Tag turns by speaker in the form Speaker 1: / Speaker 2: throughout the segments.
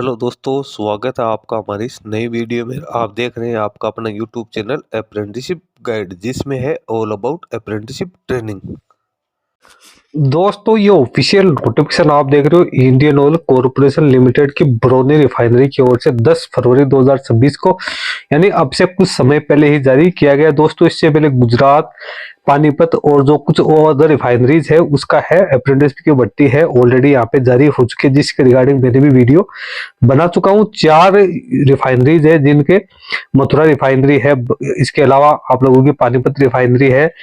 Speaker 1: Hello दोस्तों, स्वागत है आपका हमारी इस नई वीडियो में। आप देख रहे हैं आपका अपना यूट्यूब चैनल अप्रेंटिसशिप गाइड, जिसमें है ऑल अबाउट अप्रेंटिसशिप ट्रेनिंग।
Speaker 2: दोस्तों, ये ऑफिशियल नोटिफिकेशन आप देख रहे हो इंडियन ऑयल कॉरपोरेशन लिमिटेड की बरौनी रिफाइनरी की ओर से 10 फरवरी 2026 को यानी अब से कुछ समय पहले ही जारी किया गया। दोस्तों, इससे पहले गुजरात, पानीपत और जो कुछ अदर रिफाइनरीज है उसका है अप्रेंटिस की भर्ती है ऑलरेडी यहाँ पे जारी हो चुकी है, जिसके रिगार्डिंग मैंने भी वीडियो बना चुका हूँ। 4 रिफाइनरीज है जिनके मथुरा रिफाइनरी है, इसके अलावा आप लोगों की पानीपत रिफाइनरी है,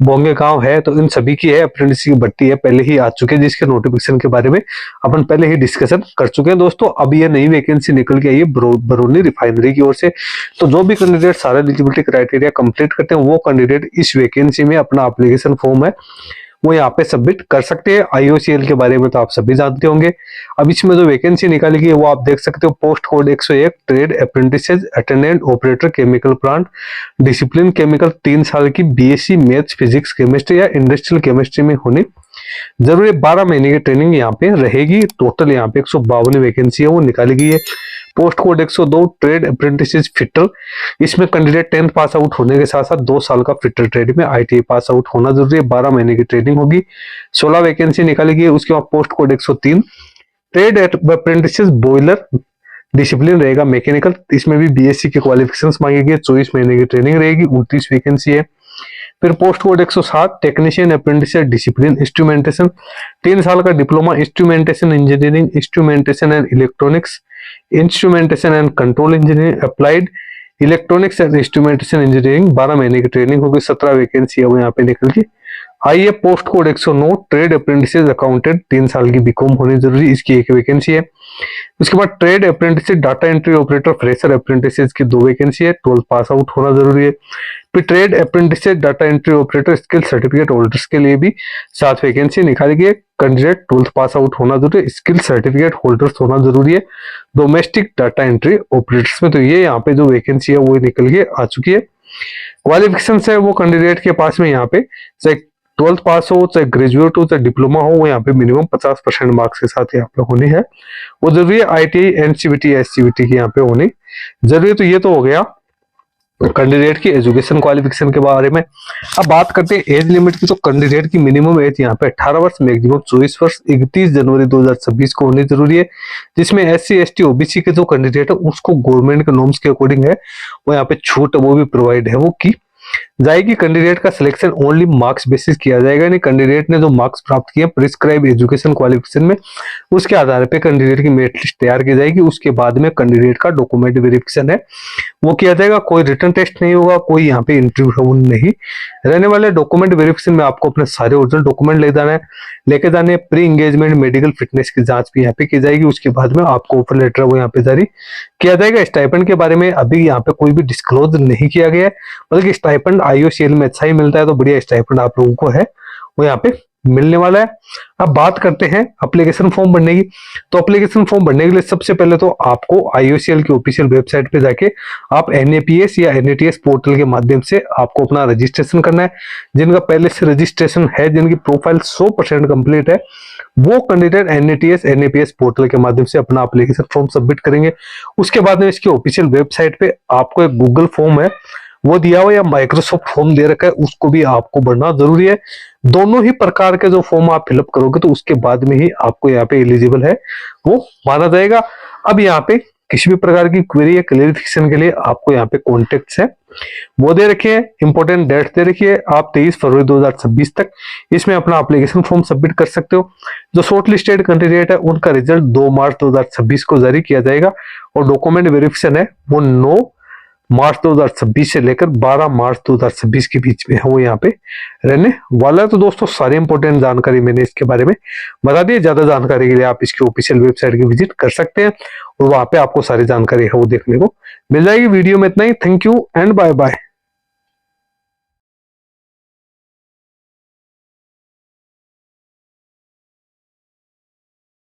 Speaker 2: बोंगेगांव है, तो इन सभी की है अप्रेंटिस की भर्ती है पहले ही आ चुके हैं, जिसके नोटिफिकेशन के बारे में अपन पहले ही डिस्कशन कर चुके हैं। दोस्तों, अब ये नई वैकेंसी निकल के आई है बरौनी रिफाइनरी की ओर से। तो जो भी कैंडिडेट सारे एलिजिबिलिटी क्राइटेरिया कंप्लीट करते हैं वो कैंडिडेट इस वैकेंसी में अपना एप्लीकेशन फॉर्म है वो यहाँ पे सबमिट कर सकते हैं। आईओसीएल के बारे में तो आप सभी जानते होंगे। अब इसमें जो वैकेंसी निकाली गई है वो आप देख सकते हो, post code 101 trade apprentices attendant operator chemical plant, discipline chemical, 3 साल की बीएससी मैथ्स फिजिक्स केमिस्ट्री या इंडस्ट्रियल केमिस्ट्री में होनी जरूरी। 12 महीने की ट्रेनिंग यहाँ पे रहेगी। टोटल यहाँ पे 152 वैकेंसी है वो निकाली गई है। Post code 102 trade apprentices fitter, इसमें कैंडिडेट 10th पास आउट होने के साथ साथ 2 साल का फिटर ट्रेड में आईटीआई पास आउट होना जरूरी है। 12 महीने की ट्रेनिंग होगी। 16 वैकेंसी निकाली गई है। उसके बाद post code 103 trade apprentices boiler, discipline रहेगा मैकेनिकल, इसमें भी बीएससी की क्वालिफिकेशंस मांगी गई। 24 महीने की ट्रेनिंग रहेगी। 29 वैकेंसी है। फिर post code 107 technician apprentice discipline instrumentation, 3 साल का diploma instrumentation engineering, instrumentation and electronics, instrumentation and control engineering, applied electronics and instrumentation engineering. 12 महीने की ट्रेनिंग होगी। 17 वैकेंसी है वो यहाँ पे निकल के आई है। Post code 109 trade apprentice accountant, 3 साल की बीकॉम होनी जरूरी, इसकी एक वैकेंसी है। उसके बाद trade apprentice data entry operator fresher apprentice की 2 वैकेंसी है, 12th पास आउट होना जरूरी है। फिर trade apprentice data entry operator skill certificate holders के लिए भी 7 वैकेंसी निकाली गई है। कैंडिडेट 12th पास आउट होना जरूरी है, स्किल सर्टिफिकेट होल्डर्स होना जरूरी है डोमेस्टिक डाटा एंट्री ऑपरेटर्स में। तो ये यहाँ पे जो वैकेंसी है वो निकल के आ चुकी है। क्वालिफिकेशन है वो कैंडिडेट के पास में यहाँ पे चाहे 12th पास हो, चाहे ग्रेजुएट हो, चाहे डिप्लोमा हो, वो यहाँ पे मिनिमम 50% मार्क्स के साथ यहाँ पे होनी है वो जरूरी है। आईटीआई एनसीवीटी एससीवीटी की यहाँ पे होनी जरूरी है। तो ये तो हो गया कैंडिडेट की एजुकेशन क्वालिफिकेशन के बारे में। अब बात करते हैं एज लिमिट की। तो कैंडिडेट की मिनिमम एज यहाँ पे 18 वर्ष, मैक्सिमम 24 वर्ष 31 जनवरी 2026 को होनी जरूरी है। जिसमें एससी एसटी ओबीसी के जो कैंडिडेट है उसको गवर्नमेंट के नॉर्म्स के अकॉर्डिंग है वो यहाँ पे छूट वो भी प्रोवाइड है वो की जाएगी। कैंडिडेट का सिलेक्शन ओनली मार्क्स बेसिस किया जाएगा, यानी कैंडिडेट ने जो मार्क्स प्राप्त किए प्रिस्क्राइब एजुकेशन क्वालिफिकेशन में उसके आधार पे कैंडिडेट की मेरिट लिस्ट तैयार की जाएगी। उसके बाद में कैंडिडेट का डॉक्यूमेंट वेरिफिकेशन है वो किया जाएगा। कोई रिटर्न टेस्ट नहीं होगा, कोई यहाँ पे इंटरव्यू नहीं रहने वाले। डॉक्यूमेंट वेरिफिकेशन में आपको अपने सारे ओरिजिनल डॉक्यूमेंट लेके जाने। प्री एंगेजमेंट मेडिकल फिटनेस की जांच भी यहाँ पे की जाएगी। उसके बाद में आपको ऑफर लेटर वो यहाँ पे जारी किया जाएगा। स्टाइपेंड के बारे में अभी यहाँ पे कोई भी डिस्क्लोज नहीं किया गया है, बल्कि स्टाइपेंड आईओसीएल में अच्छा ही मिलता है, तो बढ़िया स्टाइपेंड आप लोगों को है वो यहाँ पे मिलने वाला है। अब बात करते हैं एप्लीकेशन फॉर्म भरने की। तो एप्लीकेशन फॉर्म भरने के लिए सबसे पहले तो आपको आईओसीएल की ऑफिशियल वेबसाइट पे जाके आप एनएपीएस या एनएटीएस पोर्टल के माध्यम से आपको अपना रजिस्ट्रेशन करना है। जिनका पहले से रजिस्ट्रेशन है, जिनकी प्रोफाइल 100% कंप्लीट है, वो कैंडिडेट एनएटीएस एनएपीएस पोर्टल के माध्यम से अपना एप्लीकेशन फॉर्म सबमिट करेंगे। उसके बाद में इसकी ऑफिशियल वेबसाइट पे आपको एक गूगल फॉर्म है वो दिया हुआ या माइक्रोसॉफ्ट फॉर्म दे रखा है, उसको भी आपको भरना जरूरी है। दोनों ही प्रकार के जो फॉर्म आप फिलअप करोगे तो उसके बाद में ही आपको यहाँ पे एलिजिबल है वो माना जाएगा। अब यहाँ पे किसी भी प्रकार की क्वेरी या क्लेरिफिकेशन के लिए आपको यहाँ पे कॉन्टेक्ट्स है वो दे रखे हैं। इंपॉर्टेंट डेट दे रखी है, आप 23 फरवरी 2026 तक इसमें अपना एप्लीकेशन फॉर्म सबमिट कर सकते हो। जो शॉर्ट लिस्टेड कैंडिडेट है उनका रिजल्ट 2 मार्च 2026 को जारी किया जाएगा और डॉक्यूमेंट वेरिफिकेशन है वो 9 मार्च 2026 से लेकर 12 मार्च 2026 के बीच में है वो यहाँ पे रहने वाला है। तो दोस्तों, सारी इंपॉर्टेंट जानकारी मैंने इसके बारे में बता दी। ज्यादा जानकारी के लिए आप इसकी ऑफिशियल वेबसाइट की विजिट कर सकते हैं और वहां पे आपको सारी जानकारी है वो देखने को मिल जाएगी। वीडियो में इतना ही। Thank you and bye bye.